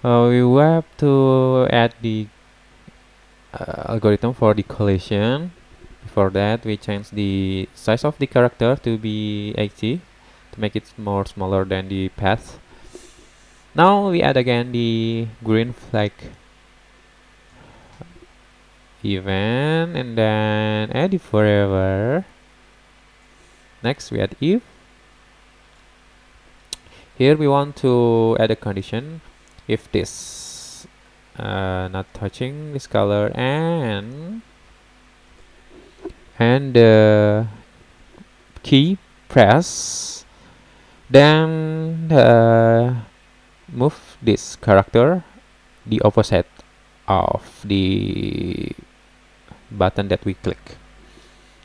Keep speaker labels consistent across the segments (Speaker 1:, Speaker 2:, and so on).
Speaker 1: We have to add the algorithm for the collision. Before that, we change the size of the character to be 80 to make it more smaller than the path. Now we add again the green flag event and then add it forever. Next we add if. Here we want to add a condition if this not touching this color and the key press, then move this character the opposite of the button that we click.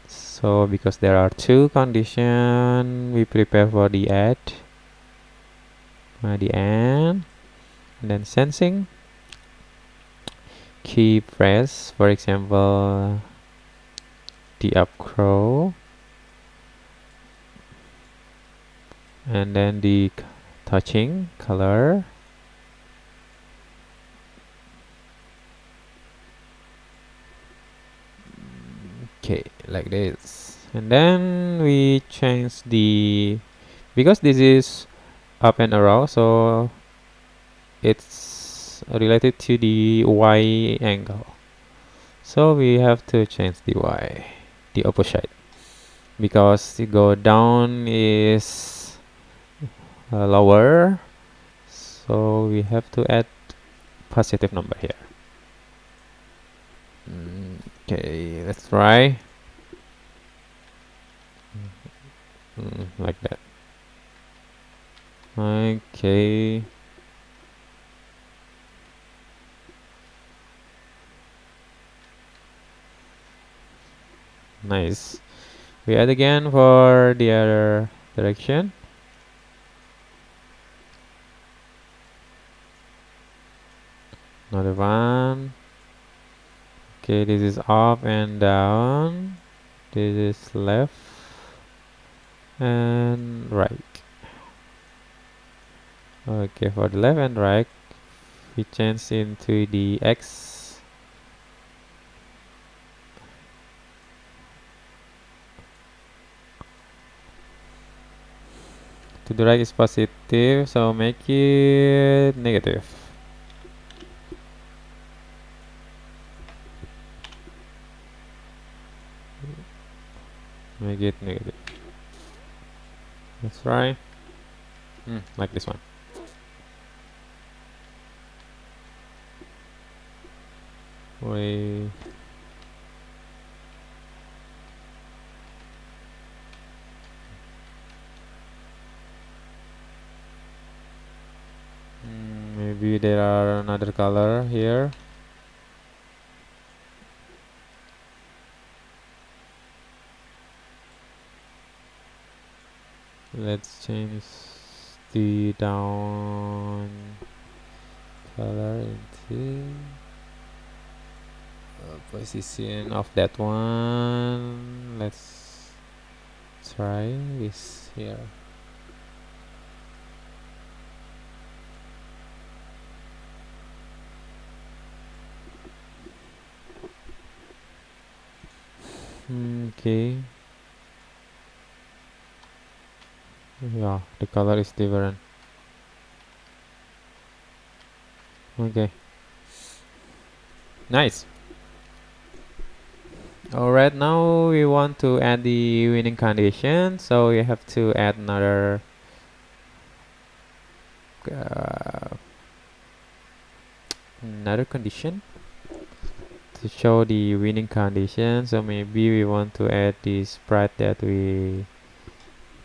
Speaker 1: So because there are two conditions, we prepare for the add the end, and then sensing key press, for example the up crow, and then the touching color, okay, like this. And then we change the, because this is up and arrow, so it's related to the Y angle, so we have to change the Y, the opposite, because the go down is lower, so we have to add positive number here. Okay, let's try. Like that. Okay. Nice. We add again for the other direction. Another one. Okay, this is up and down. This is left and right. Okay, for the left and right, we change into the X. To the right is positive, so make it negative. Make it negative. That's right. Like this one. We maybe there are another color here. Let's change the down color into position of that one. Let's try this here. Okay. Yeah, the color is different. Okay. Nice. Alright, now we want to add the winning condition, so we have to add another condition to show the winning condition. So maybe we want to add the sprite that we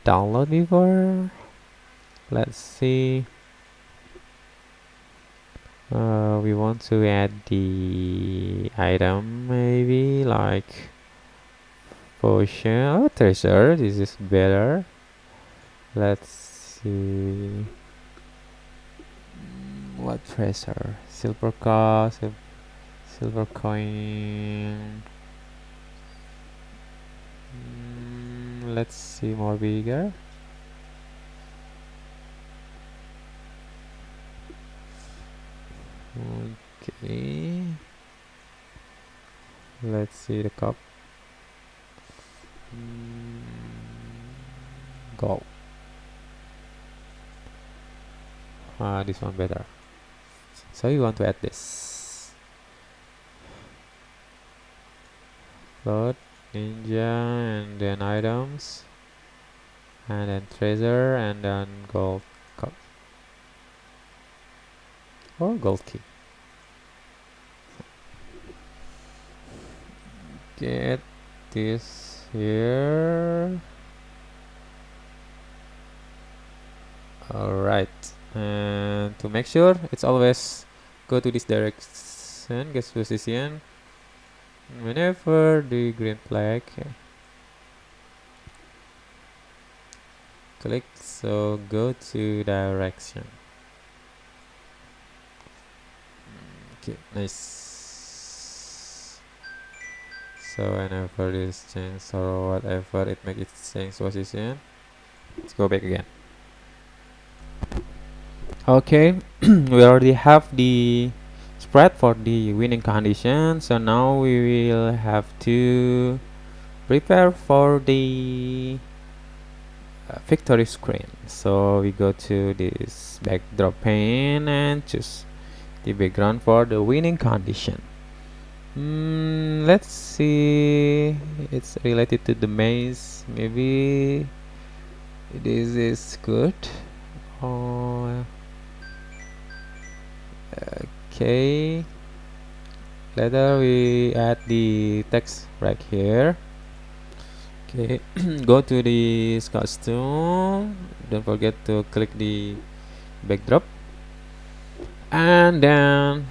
Speaker 1: download before. Let's see. We want to add the item, maybe like potion or treasure. This is better. Let's see. What treasure? Silver cost, silver coin. Let's see more bigger. Okay, let's see the cup. Go. This one better. So you want to add this. Load ninja and then items and then treasure and then gold cup or gold key. Get this here. Alright, and to make sure it's always go to this direction, guest position. Whenever the green flag, click, so go to direction. Okay, nice. So whenever this change or whatever it make it change position, let's go back again. Okay, we already have the spread for the winning condition, so now we will have to prepare for the victory screen. So we go to this backdrop pane and choose the background for the winning condition. Let's see, it's related to the maze. Maybe this is good. Oh, okay, later we add the text right here. Okay, go to this costume, don't forget to click the backdrop, and then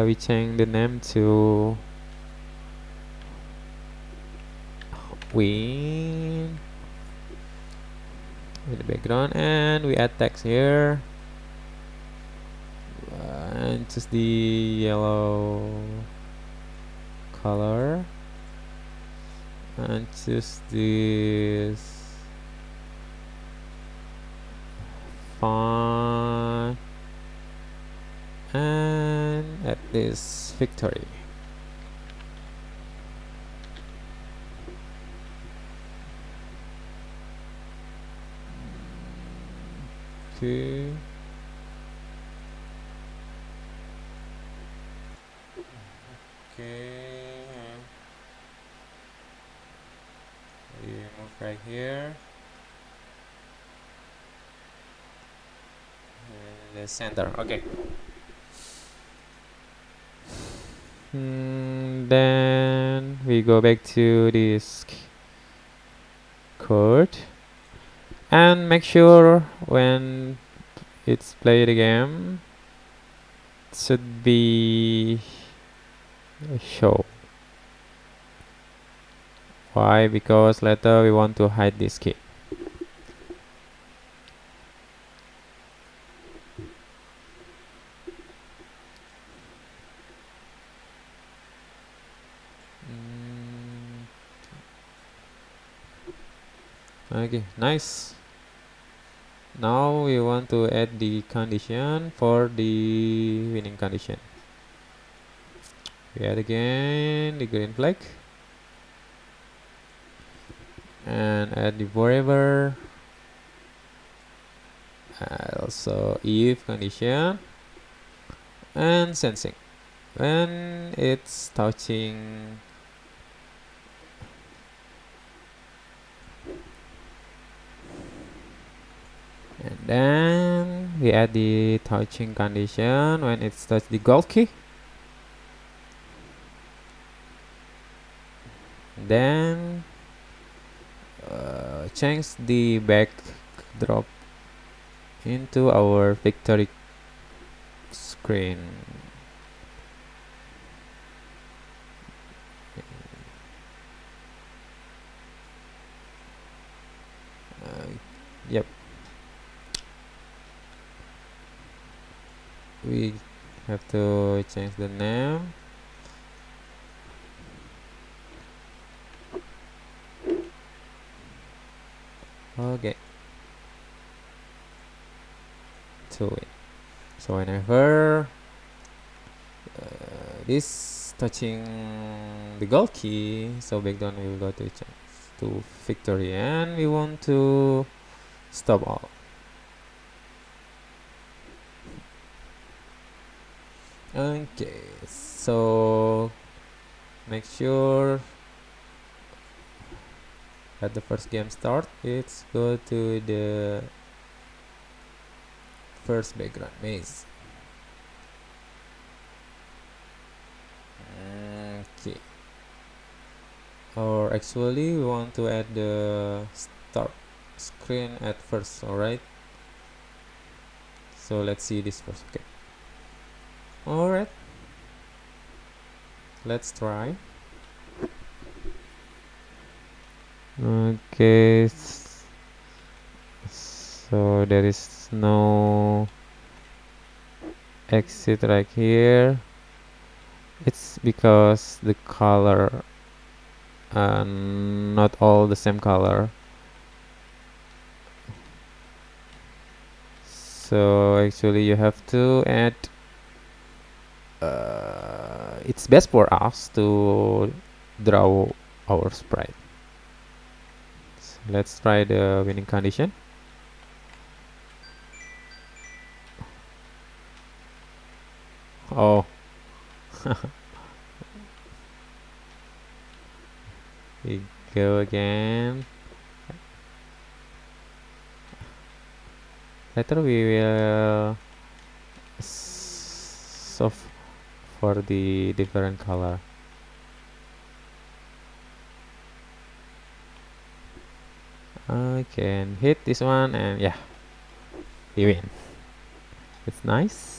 Speaker 1: we change the name to win with the background, and we add text here and choose the yellow color and choose this font and add this victory. Okay. We move right here. The center. Okay. Then we go back to this code and make sure when it's play the game it should be show. Why? Because later we want to hide this key. Okay, nice. Now we want to add the condition for the winning condition. We add again the green flag and add the variable, also if condition and sensing when it's touching and then we add the touching condition when it's touch the gold key. Then change the backdrop into our victory screen. Yep, we have to change the name. Okay, to it. So whenever this touching the gold key, so background will go to victory, and we want to stop all. Okay, so make sure at the first game start, let's go to the first background maze. Okay, or actually we want to add the start screen at first. Alright, so let's see this first. Okay, alright, let's try. Okay, so there is no exit right here. It's because the color not all the same color. So actually you have to add it's best for us to draw our sprite. So let's try the winning condition. Oh, we go again. Later we will solve for the different color. I can hit this one, and yeah, we win. It's nice.